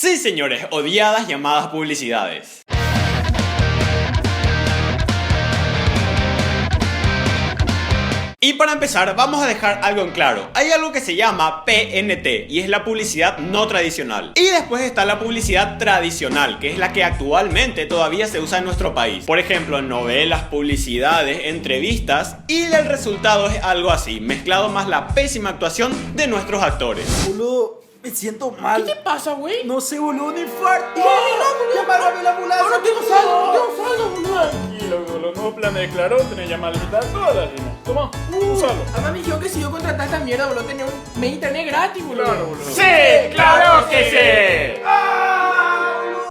Sí, señores, odiadas llamadas publicidades. Y para empezar, vamos a dejar algo en claro. Hay algo que se llama PNT y es la publicidad no tradicional. Y después está la publicidad tradicional, que es la que actualmente todavía se usa en nuestro país. Por ejemplo, en novelas, publicidades, entrevistas, y el resultado es algo así, mezclado más la pésima actuación de nuestros actores. Boludo, me siento mal. ¿Qué te pasa, güey? No sé, boludo, un infarto. No, Llámame la ambulancia. Ahora tengo saldo, boludo. Tranquilo, con los nuevos planes de Claro tenés ya maldita todas las líneas. Toma, usalo. Además me dijeron que si yo contratara esta mierda, boludo, tenía un medio internet gratis, boludo. Claro, boludo. ¡Sí! ¡Claro que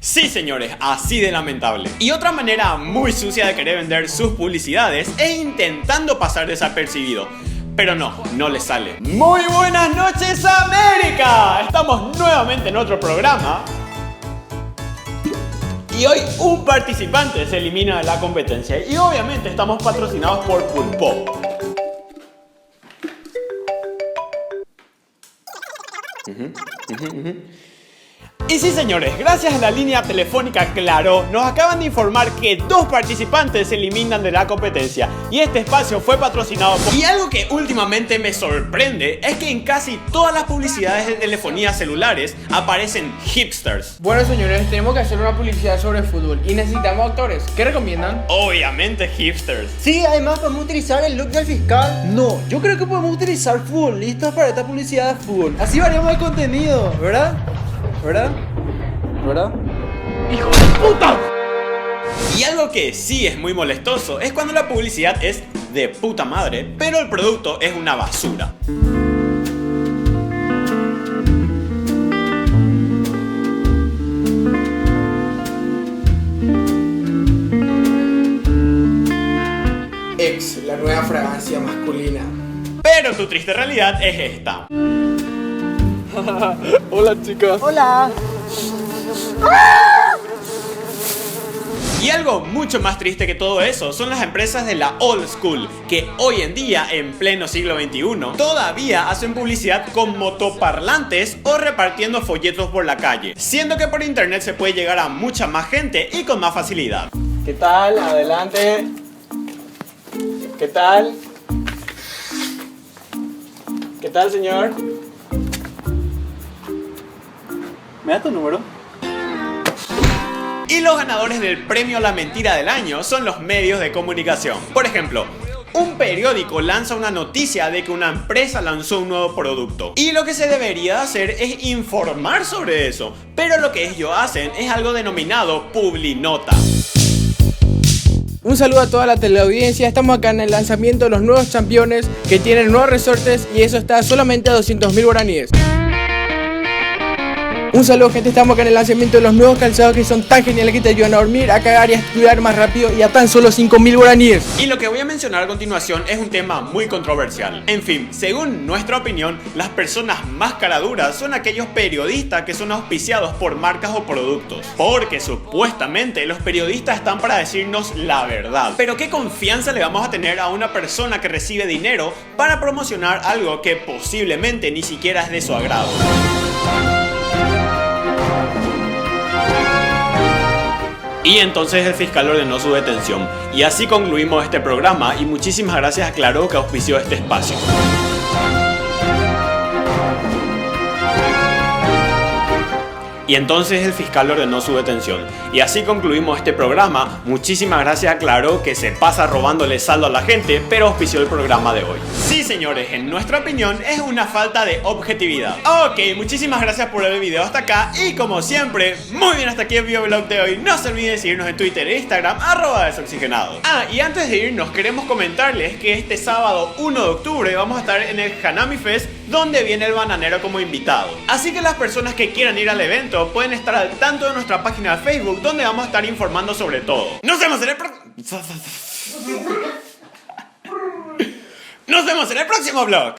sí! Sí, señores, así de lamentable. Y otra manera muy sucia de querer vender sus publicidades es intentando pasar desapercibido. Pero no le sale. Muy buenas noches, América. Estamos nuevamente en otro programa. Y hoy un participante se elimina de la competencia. Y obviamente estamos patrocinados por Pulpo. Y sí, señores, gracias a la línea telefónica Claro, nos acaban de informar que 2 participantes se eliminan de la competencia. Y este espacio fue patrocinado por... Y algo que últimamente me sorprende es que en casi todas las publicidades de telefonía celulares aparecen hipsters. Bueno, señores, tenemos que hacer una publicidad sobre fútbol y necesitamos actores. ¿Qué recomiendan? Obviamente hipsters. Sí, además podemos utilizar el look del fiscal. No, yo creo que podemos utilizar futbolistas para esta publicidad de fútbol. Así variamos el contenido, ¿verdad? ¿Verdad? ¡Hijo de puta! Y algo que sí es muy molestoso es cuando la publicidad es de puta madre, pero el producto es una basura. Ex, la nueva fragancia masculina. Pero tu triste realidad es esta. Hola, chicas. Hola. Y algo mucho más triste que todo eso son las empresas de la old school, que hoy en día, en pleno siglo XXI, todavía hacen publicidad con motoparlantes o repartiendo folletos por la calle, siendo que por internet se puede llegar a mucha más gente y con más facilidad. ¿Qué tal? Adelante. ¿Qué tal? ¿Qué tal, señor? ¿Me da tu número? Y los ganadores del premio a la mentira del año son los medios de comunicación. Por ejemplo, un periódico lanza una noticia de que una empresa lanzó un nuevo producto. Y lo que se debería hacer es informar sobre eso. Pero lo que ellos hacen es algo denominado publinota. Un saludo a toda la teleaudiencia. Estamos acá en el lanzamiento de los nuevos campeones que tienen nuevos resortes y eso está solamente a 200.000 guaraníes. Un saludo, gente, estamos acá en el lanzamiento de los nuevos calzados que son tan geniales que te ayudan a dormir, a cagar y a estudiar más rápido y a tan solo 5.000 guaraníes. Y lo que voy a mencionar a continuación es un tema muy controversial. En fin, según nuestra opinión, las personas más caraduras son aquellos periodistas que son auspiciados por marcas o productos. Porque supuestamente los periodistas están para decirnos la verdad. Pero ¿qué confianza le vamos a tener a una persona que recibe dinero para promocionar algo que posiblemente ni siquiera es de su agrado? Y entonces el fiscal ordenó su detención. Y así concluimos este programa y muchísimas gracias a Claro que auspició este espacio. Y entonces el fiscal ordenó su detención. Y así concluimos este programa. Muchísimas gracias a Claro que se pasa robándole saldo a la gente, pero auspició el programa de hoy. Sí, señores, en nuestra opinión es una falta de objetividad. Ok, muchísimas gracias por ver el video hasta acá. Y como siempre, muy bien, hasta aquí el videoblog de hoy. No se olviden de seguirnos en Twitter e Instagram, @desoxigenado. Y antes de irnos queremos comentarles que este sábado 1 de octubre vamos a estar en el Hanami Fest, donde viene el bananero como invitado. Así que las personas que quieran ir al evento pueden estar al tanto de nuestra página de Facebook, donde vamos a estar informando sobre todo. Nos vemos en el próximo vlog.